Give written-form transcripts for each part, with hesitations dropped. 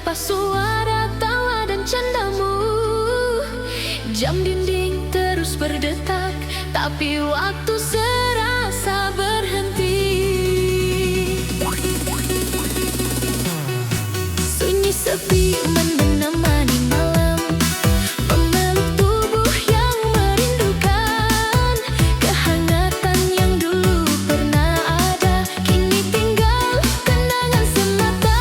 tanpa suara tawa dan candamu. Jam dinding terus berdetak, tapi waktu serasa berhenti. Sunyi sepi menemani malam, memeluk tubuh yang merindukan. Kehangatan yang dulu pernah ada, kini tinggal kenangan semata.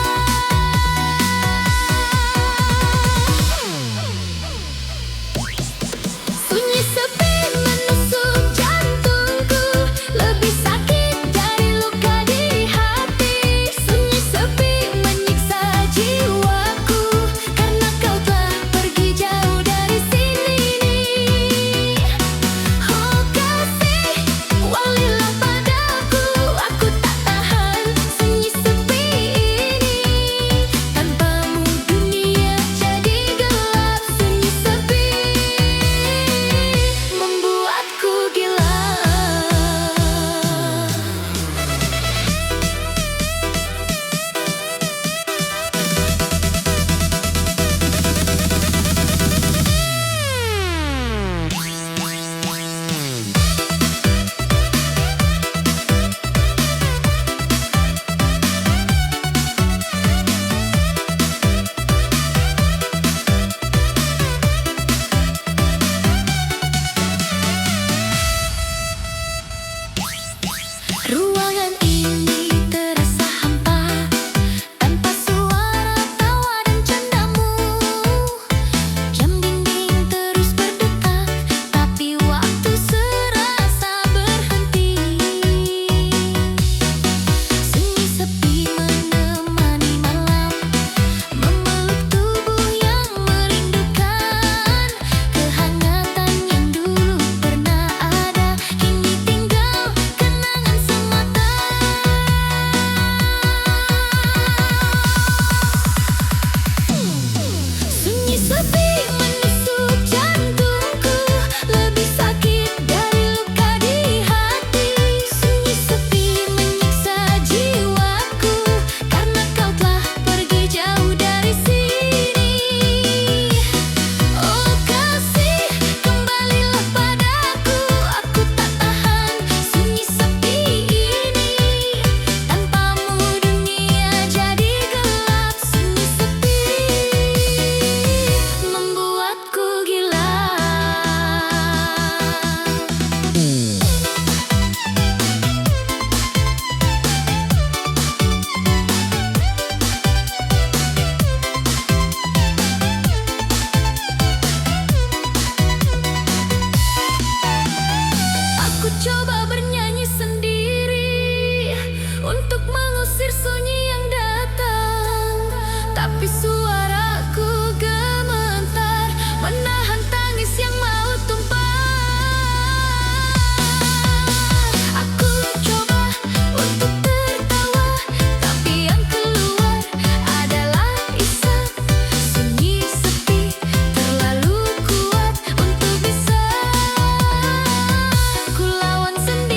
Sunyi sepi menusuk jantungku, lebih sakit dari luka di hati. Sunyi sepi menyiksa jiwaku, karena kau telah pergi jauh dari sini. Oh kasih, walilah padaku, aku tak tahan sunyi sepi ini. Tanpamu dunia jadi gelap. Sunyi sepi membuatku gila. Ruangan ini terasa hampa, tanpa suara tawa dan candamu. Jam dinding terus berdetak, tapi waktu serasa berhenti. Sunyi sepi menemani malam, memeluk tubuh yang merindukan. Kehangatan yang dulu pernah ada, kini tinggal kenangan semata. Sunyi sepi menusuk jantungku, lebih sakit dari luka di hati. Sunyi sepi menyiksa jiwaku, karena kau telah pergi jauh dari sini. Oh kasih, kembalilah padaku, aku tak tahan sunyi sepi ini. Tanpamu dunia jadi gelap. Sunyi sepi membuatku gila. Aku coba bernyanyi sendiri untuk mengusir sunyi yang datang, tapi suaraku gemetar menahan tangis yang mau tumpah. Aku coba untuk tertawa, tapi yang keluar adalah isap. Sunyi sepi terlalu kuat untuk bisa ku lawan sendiri.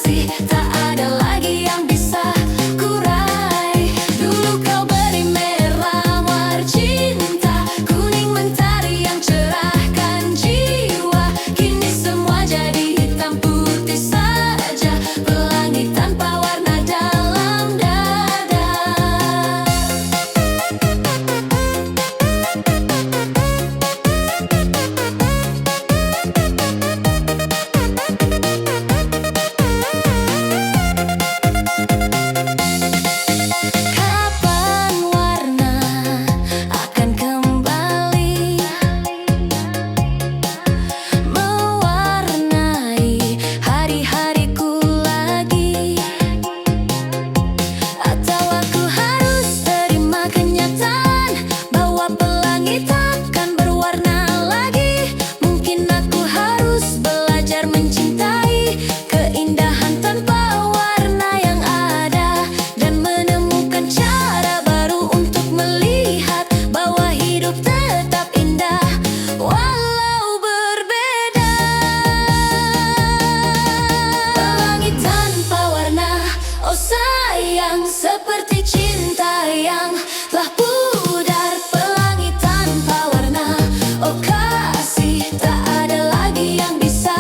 kasih, tak ada lagi yang bisa kurai. Dulu kau beri merah mawar cinta, kuning mentari yang cerahkan jiwa. Kini semua jadi hitam putih saja, pelangi tanpa warna dalam dada. Kapan warna akan kembali mewarnai hari-hariku lagi? Atau aku harus terima kenyataan bahwa pelangi takkan berwarna lagi? Mungkin aku harus belajar mencintai keindahan tanpa warna yang ada, dan menemukan cara baru untuk melihat bahwa hidup tetap indah walau berbeda. Pelangi tanpa warna, oh sayang, seperti cinta yang telah pudar. Pelangi tanpa warna, oh kasih, tak ada lagi yang bisa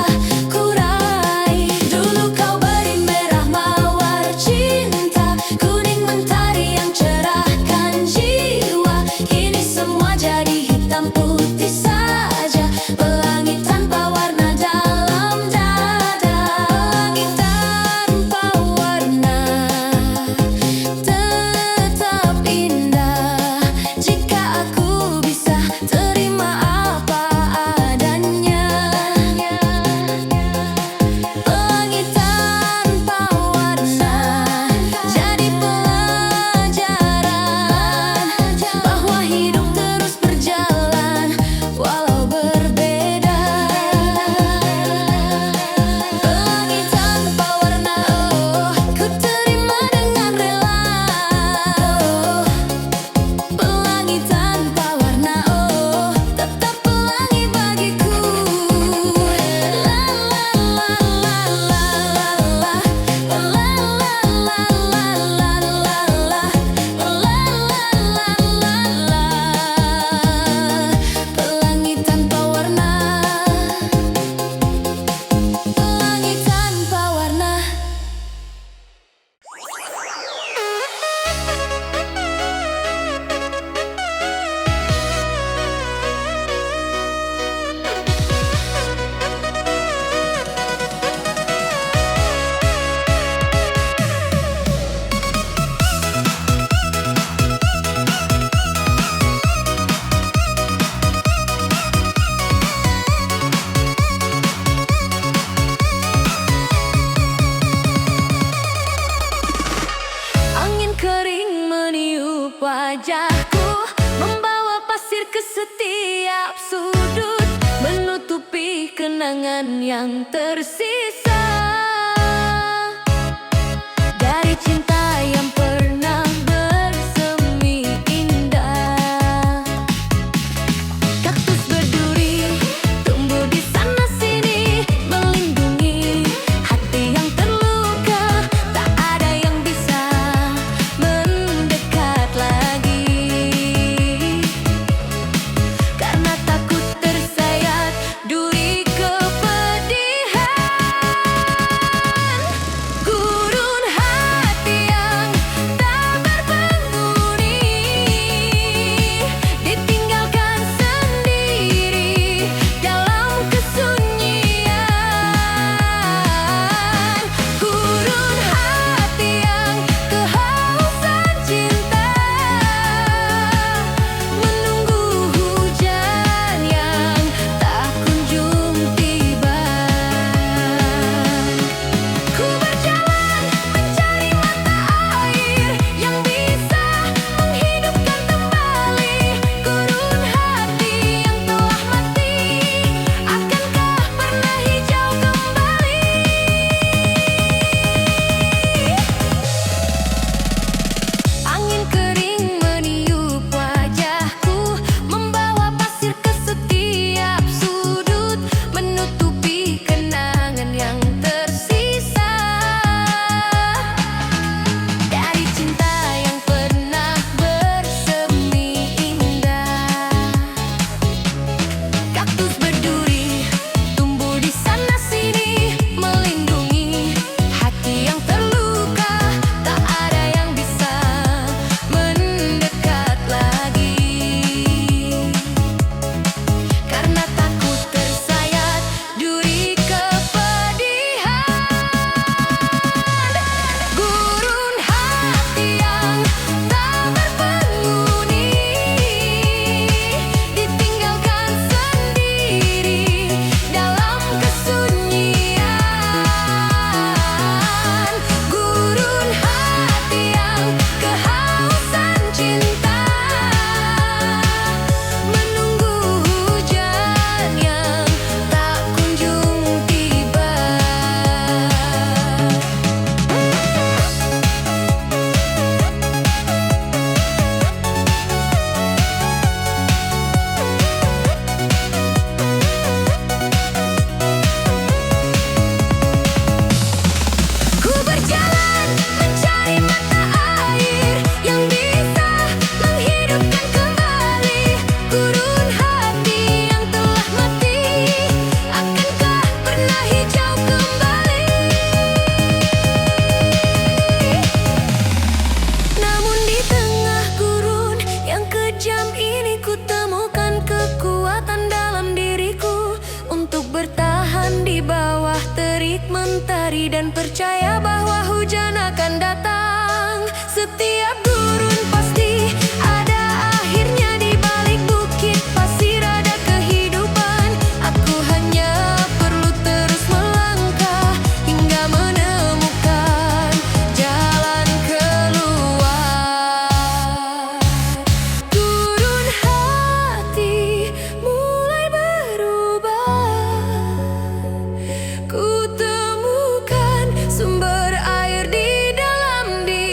kurai. Dulu kau beri merah mawar cinta, kuning mentari yang cerahkan jiwa. Kini semua jadi hitam putih saja, pelangi tanpa warna dalam dada. Pelangi tanpa warna tetap indah jika aku bisa terima apa adanya. Pelangi tanpa warna jadi pelajaran bahwa hidup terus berjalan walau berbeda. Pelangi tanpa warna, oh, ku terima dengan rela. Pelangi tanpa warna, oh, tetap pelangi bagiku. La la la la la la, la la la la la la, la la la la. Pelangi tanpa warna, pelangi tanpa warna. Angin kering meniup wajahku, membawa pasir ke setiap sudut, menutupi kenangan yang tersisa dari cinta yang pernah bersemi indah. Kaktus berduri tumbuh di sana sini, melindungi hati yang terluka. Tak ada yang bisa mendekat lagi, karena takut tersayat duri kepedihan. Setiap gurun pasti ada akhirnya, di balik bukit pasir ada kehidupan. Aku hanya perlu terus melangkah hingga menemukan jalan keluar. Gurun hati mulai berubah. Ku temukan sumber air di dalam diri.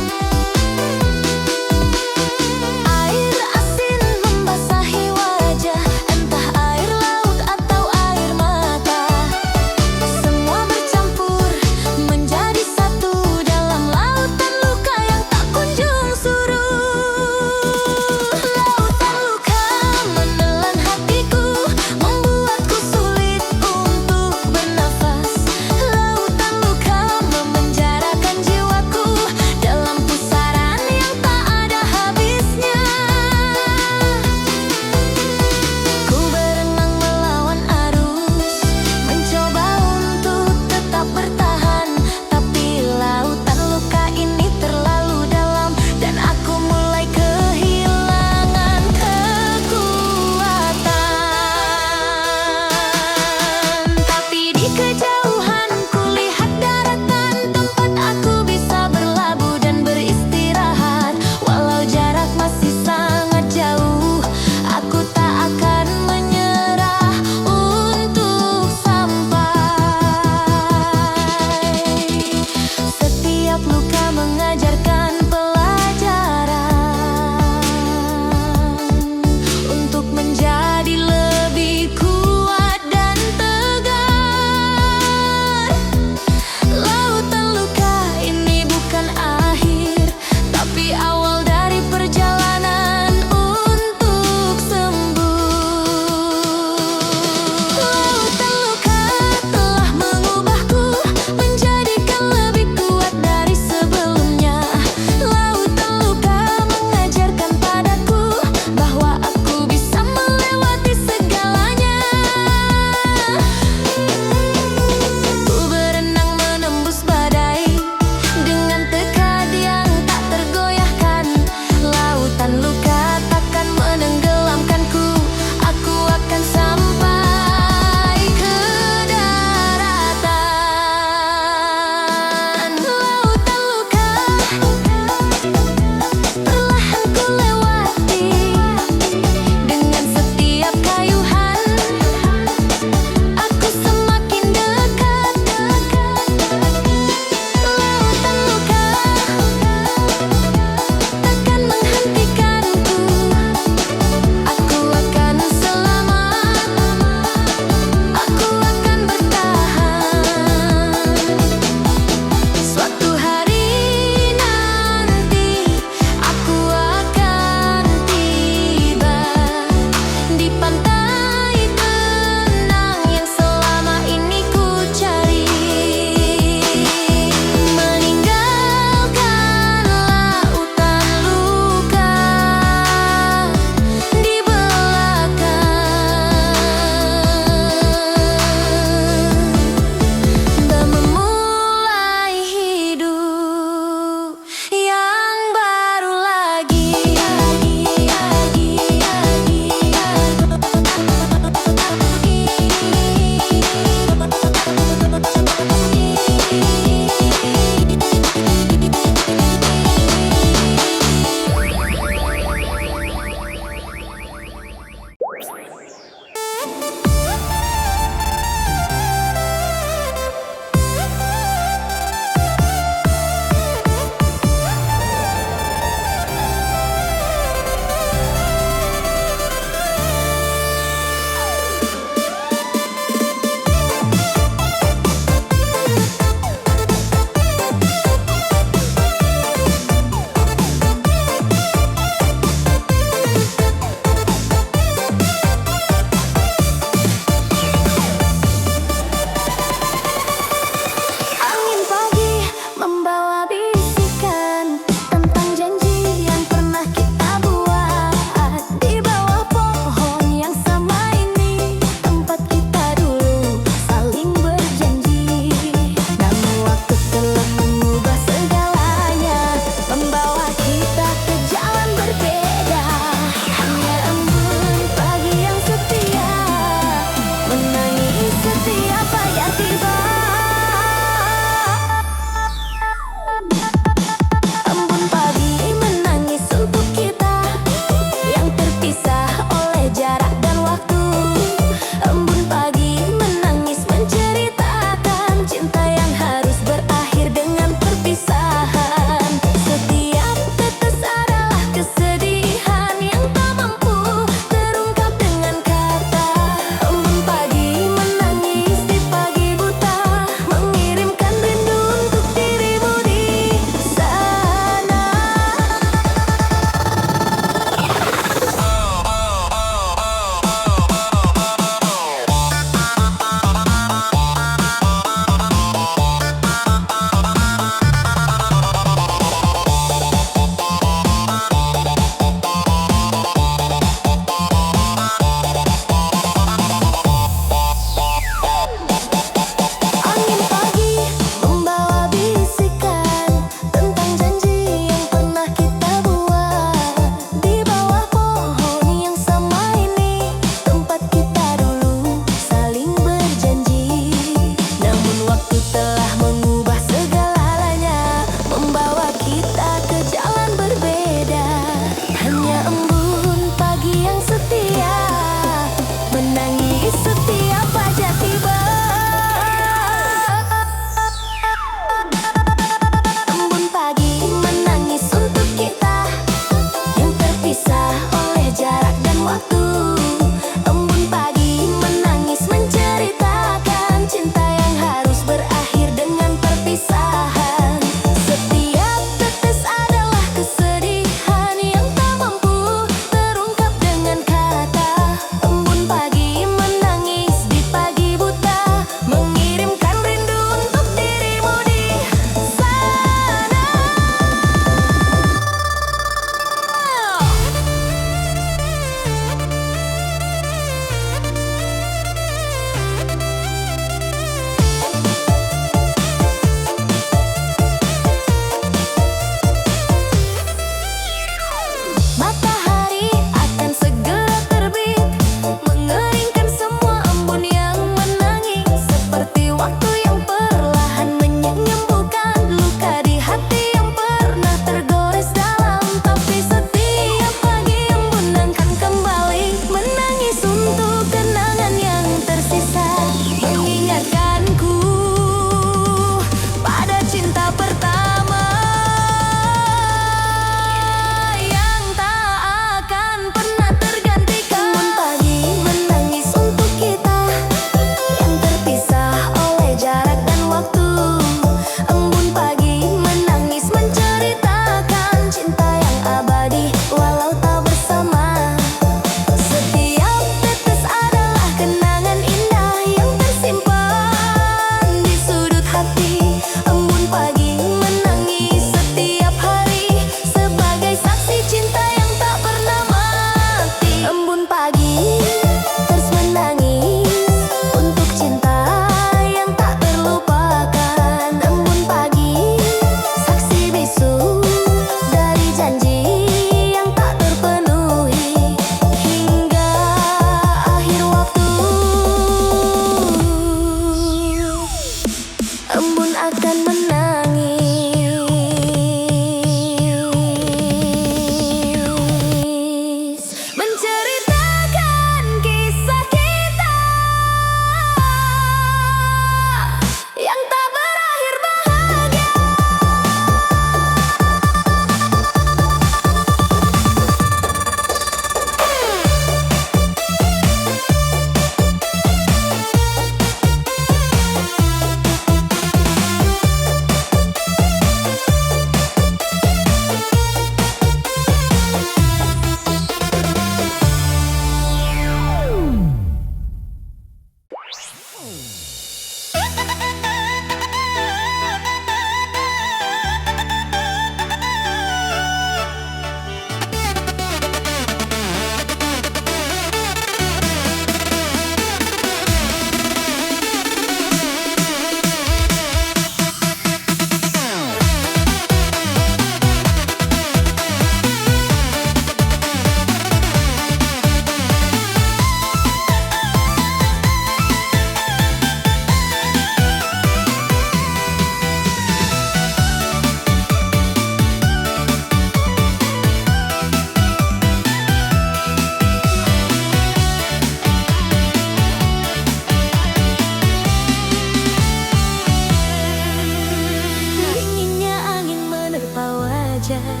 wajah,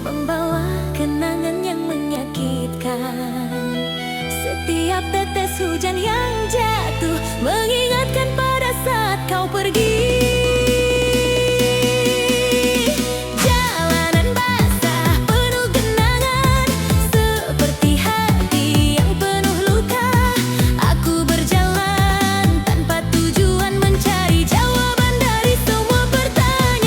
membawa kenangan yang menyakitkan. Setiap tetes hujan yang jatuh mengingatkan pada saat kau pergi. Jalanan basah penuh genangan, seperti hati yang penuh luka. Aku berjalan tanpa tujuan, mencari jawaban dari semua pertanyaan.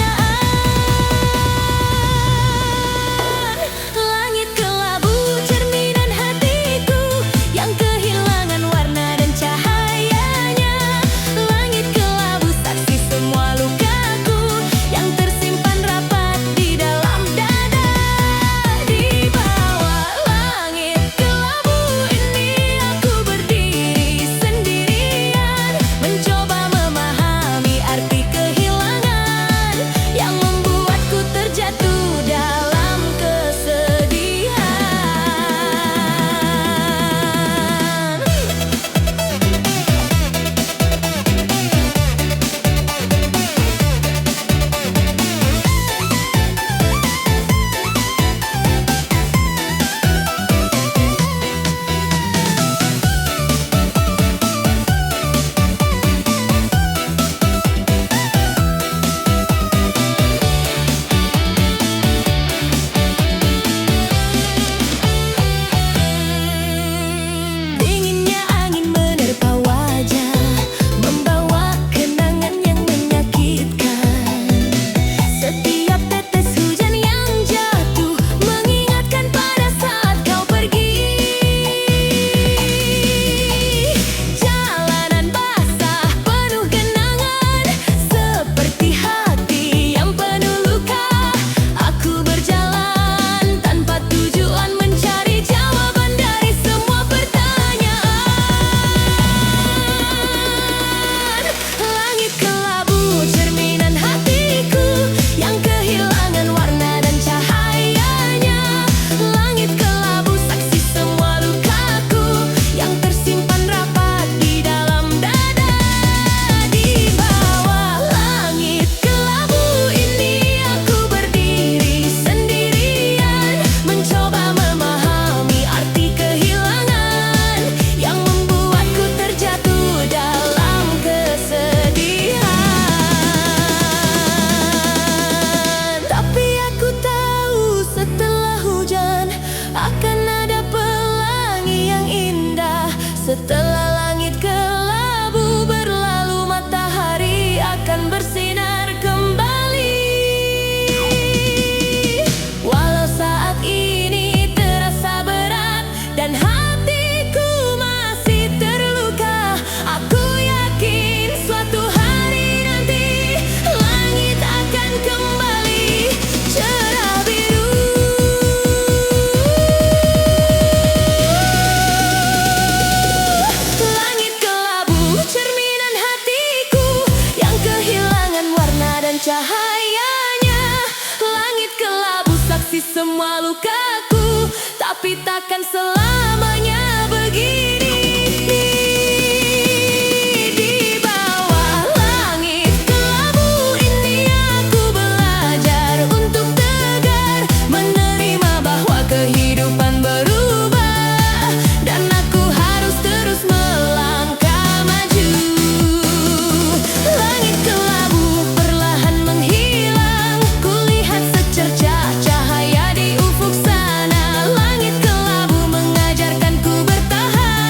Langit kelabu cerminan hatiku yang kehilangan warna dan cahayanya. Langit kelabu saksi semua lukaku yang tersimpan rapat di dalam dada. Di bawah langit kelabu ini aku berdiri sendirian, mencoba memahami arti kehilangan yang membuatku terjatuh dalam kesedihan. Dinginnya angin menerpa wajah, membawa kenangan yang menyakitkan. Setiap tetes hujan yang jatuh mengingatkan pada saat kau pergi. Jalanan basah penuh genangan, seperti hati yang penuh luka. Aku berjalan tanpa tujuan, mencari jawaban dari semua pertanyaan. Langit kelabu cerminan hatiku yang kehilangan warna dan cahayanya. Langit kelabu saksi semua lukaku yang tersimpan rapat di dalam dada. Di bawah langit kelabu ini aku berdiri sendirian, mencoba memahami arti kehilangan yang membuatku terjatuh dalam kesedihan. Tapi aku tahu setelah hujan akan ada pelangi yang indah. Setelah langit kelabu berlalu, matahari akan bersinar kembali. Walau saat ini terasa berat dan hatiku masih terluka, aku yakin suatu hari nanti langit akan kembali cerah biru. Langit kelabu cerminan hatiku yang kehilangan warna dan cahayanya. Langit kelabu saksi semua lukaku, tapi takkan selamanya begini. Di bawah langit kelabu ini aku belajar untuk tegar, menerima bahwa kehidupan berubah dan aku harus terus melangkah maju. Langit kelabu perlahan menghilang, kulihat secercah cahaya di ufuk sana. Langit kelabu mengajarkanku bertahan.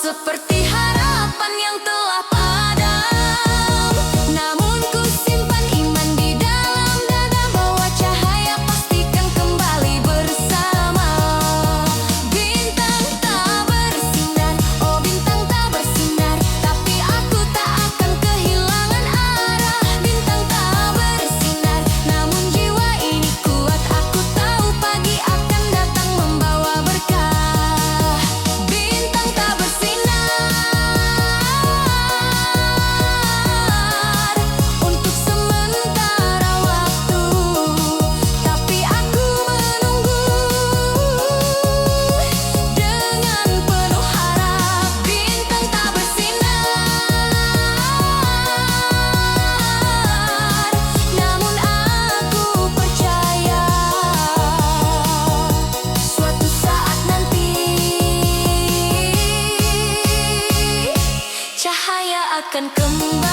seperti harapan yang telah padam. Namun ku simpan iman di dalam dada bahwa cahaya pastikan kembali bersama. Bintang tak bersinar, oh bintang tak bersinar, tapi aku tak akan kehilangan arah. Bintang tak bersinar, namun jiwa ini kuat. Aku tahu pagi akan datang membawa berkah. Bintang tak bersinar untuk sementara waktu, tapi aku menunggu dengan penuh harap. Bintang tak bersinar, namun aku percaya suatu saat nanti cahaya akan kembali.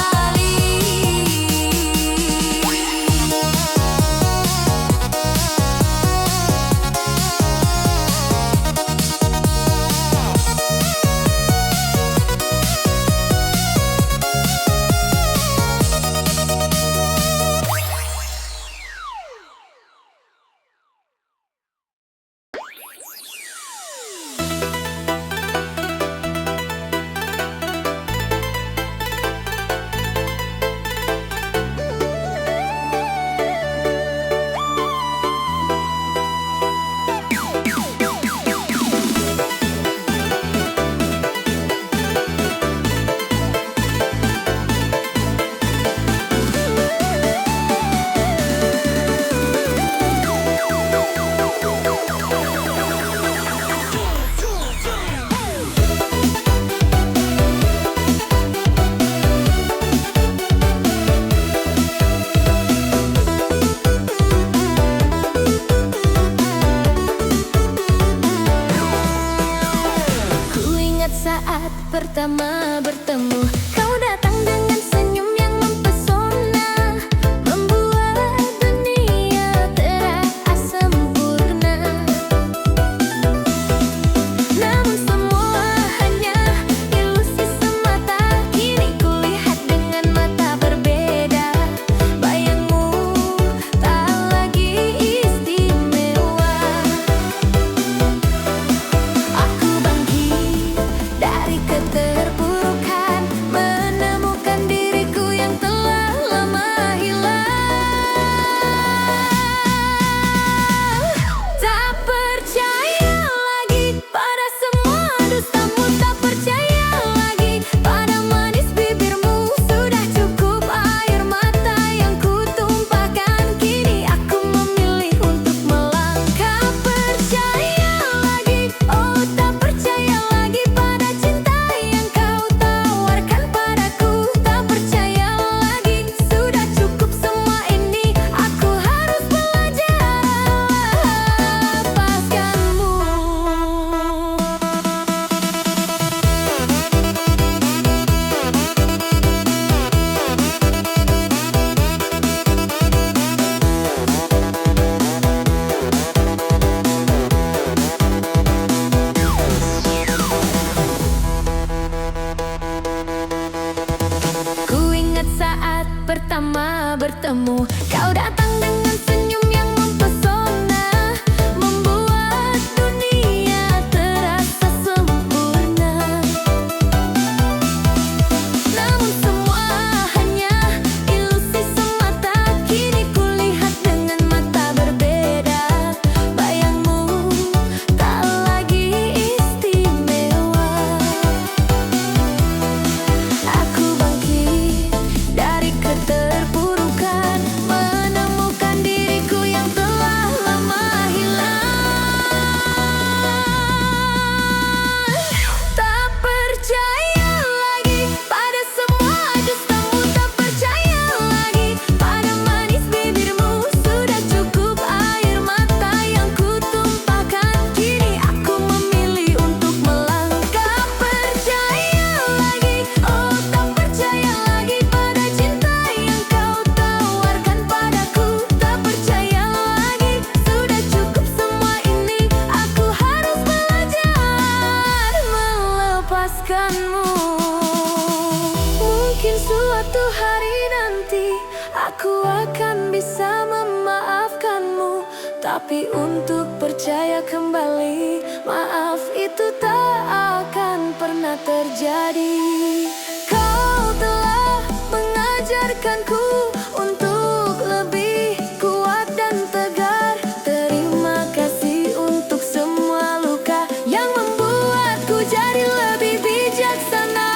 Ku ingat saat pertama bertemu, kau datang dengan senyum yang mempesona, membuat dunia terasa sempurna. Namun semua hanya ilusi semata, kini kulihat dengan mata berbeda. Bayangmu tak lagi istimewa. Aku bangkit dari keterpurukan, menemukan diriku yang telah lama hilang. Tak percaya lagi pada semua dustamu, tak percaya lagi pada manis bibirmu. Sudah cukup air mata yang kutumpahkan, kini aku memilih untuk melangkah. Percaya lagi, oh tak percaya lagi pada cinta yang kau tawarkan padaku. Tak percaya lagi, sudah cukup semua ini, aku harus belajar lepaskanmu. Ku ingat saat pertama bertemu, kau datang dengan senyum yang mempesona, membuat dunia terasa sempurna. Namun semua hanya ilusi semata, kini kulihat dengan mata berbeda. Bayangmu tak lagi istimewa. Aku bangkit dari keterpurukan, melepaskanmu. Mungkin suatu hari nanti aku akan bisa memaafkanmu, tapi untuk percaya kembali, maaf itu tak akan pernah terjadi. Kau telah mengajarkanku untuk lebih kuat dan tegar. Terima kasih untuk semua luka yang membuatku jadi lebih bijaksana.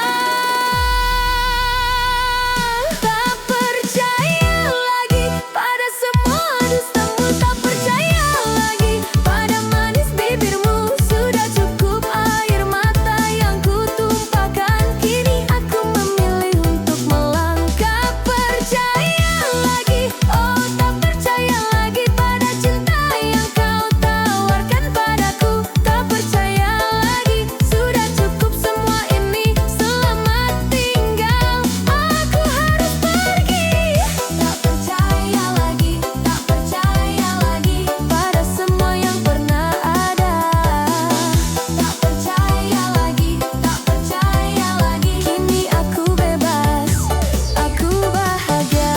Tak percaya lagi pada semua dustamu, tak percaya lagi pada manis bibirmu. Sudah cukup air mata yang kutumpahkan, kini aku memilih untuk melangkah. Percaya lagi, oh tak percaya lagi pada cinta yang kau tawarkan padaku. Tak percaya lagi, sudah cukup semua ini, selamat tinggal, aku harus pergi. Tak percaya lagi, tak percaya lagi pada semua yang pernah ada. Tak percaya lagi, tak percaya lagi, kini aku bebas, aku bahagia.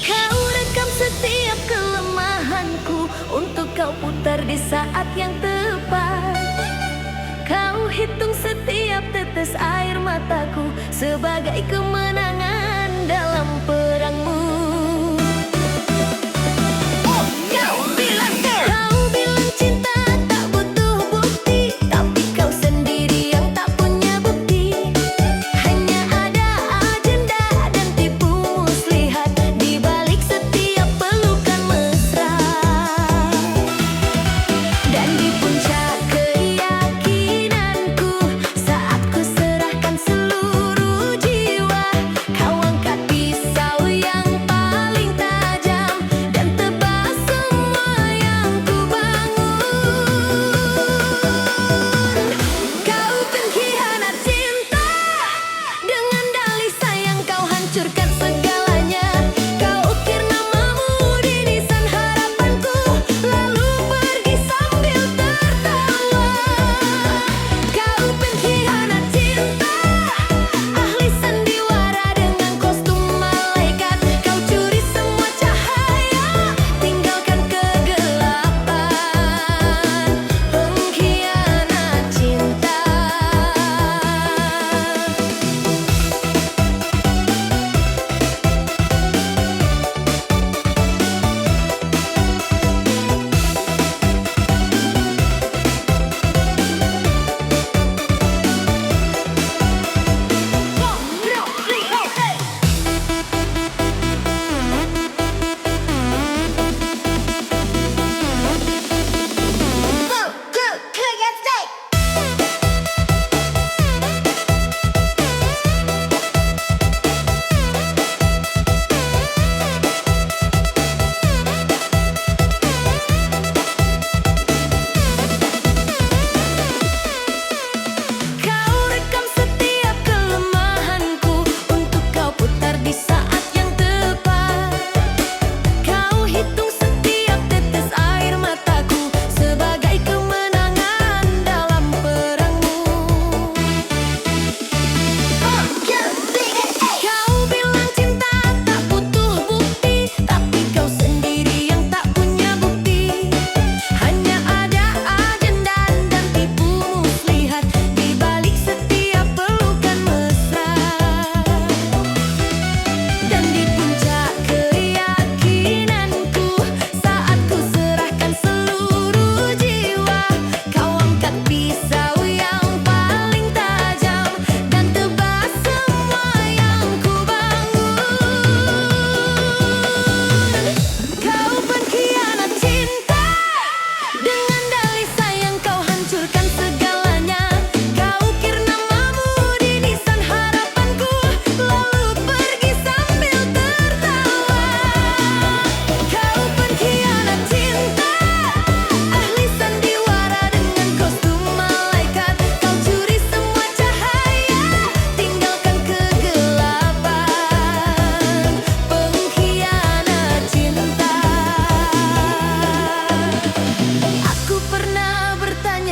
Kau rekam setiap kelemahanku untuk kau putar di saat yang tepat. Kau hitung setiap tetes air mataku sebagai kemenangan dalam perangmu. Kau bilang cinta tak butuh bukti, tapi kau sendiri yang tak punya bukti. Hanya ada agenda dan tipu muslihat di balik setiap pelukan mesra. Dan di puncak keyakinanku, saat ku serahkan seluruh jiwa,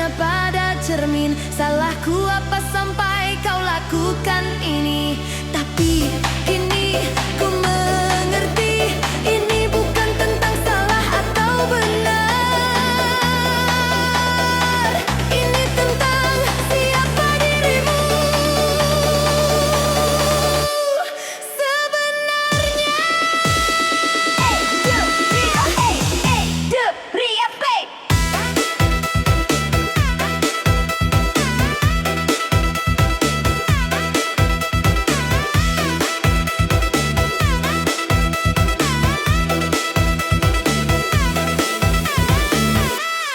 hanya pada cermin. Salahku apa sampai kau lakukan ini? Tapi kini ku mengerti, ini bukan tentang salah atau benar. Ini tentang siapa dirimu sebenarnya.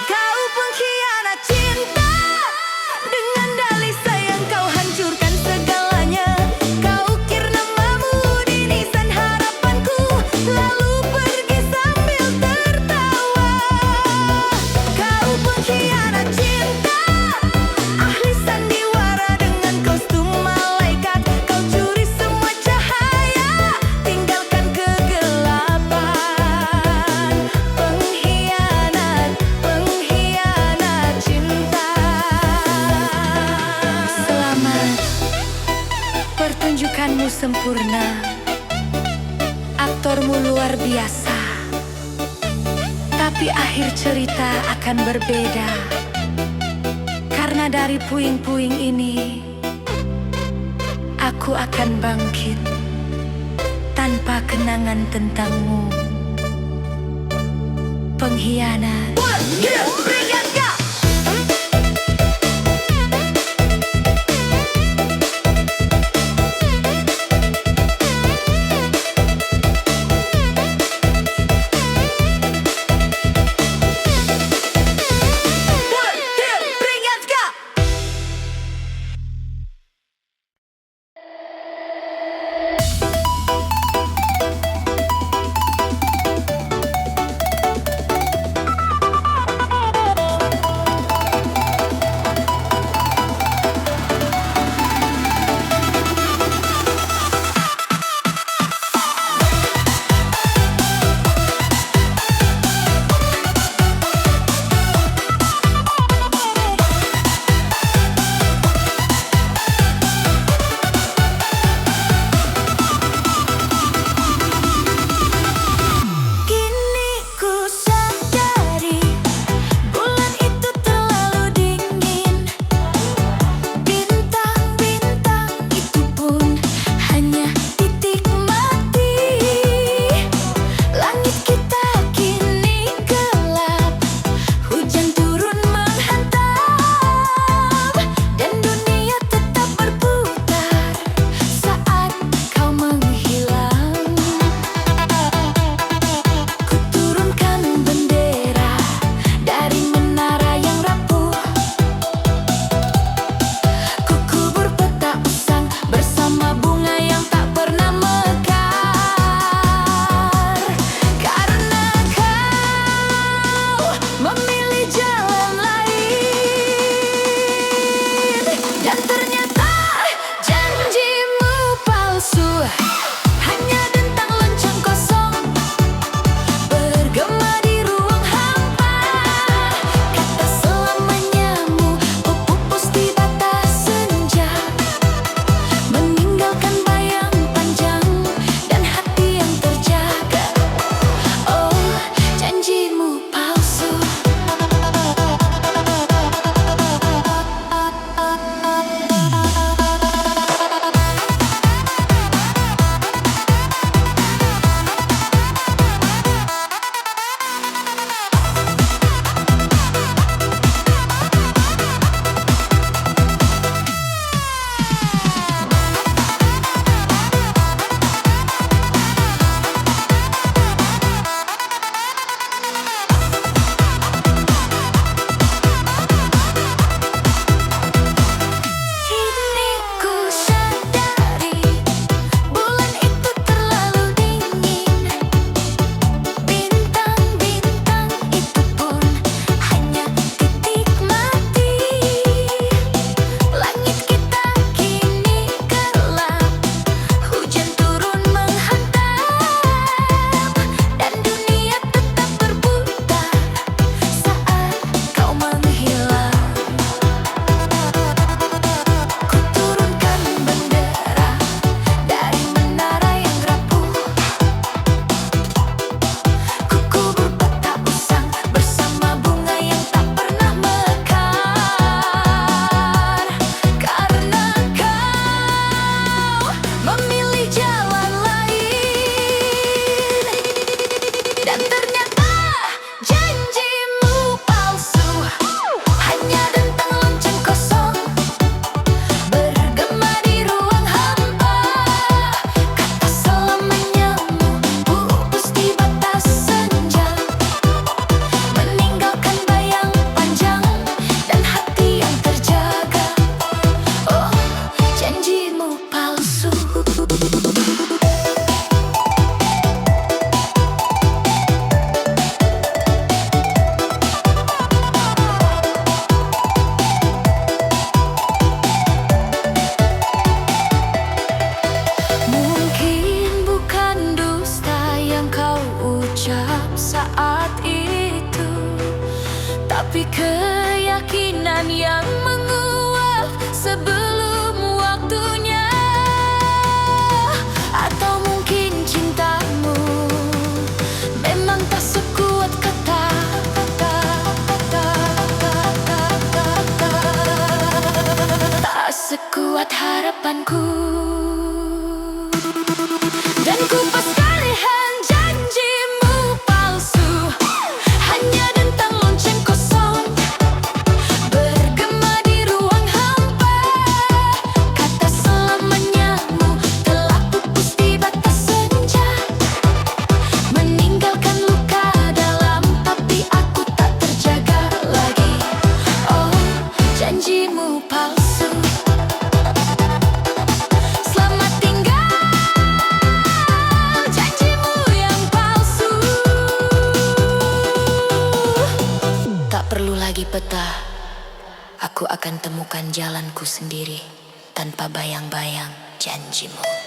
Kau pengkhianat cinta, dengan dalih sayang kau hancurkan segalanya. Kau ukir namamu di nisan harapanku, lalu pergi sambil tertawa. Kau pengkhianat cinta, ahli sandiwara dengan kostum malaikat. Kau curi semua cahaya, tinggalkan kegelapan. Pengkhianat cinta. Selamat, pertunjukanmu sempurna. Aktormu luar biasa. Tapi akhir cerita akan berbeda. Karena dari puing-puing ini, aku akan bangkit tanpa kenangan tentangmu. Pengkhianat. Bring it, go! Bring it, go! pagi petah, aku akan temukan jalanku sendiri tanpa bayang-bayang janjimu.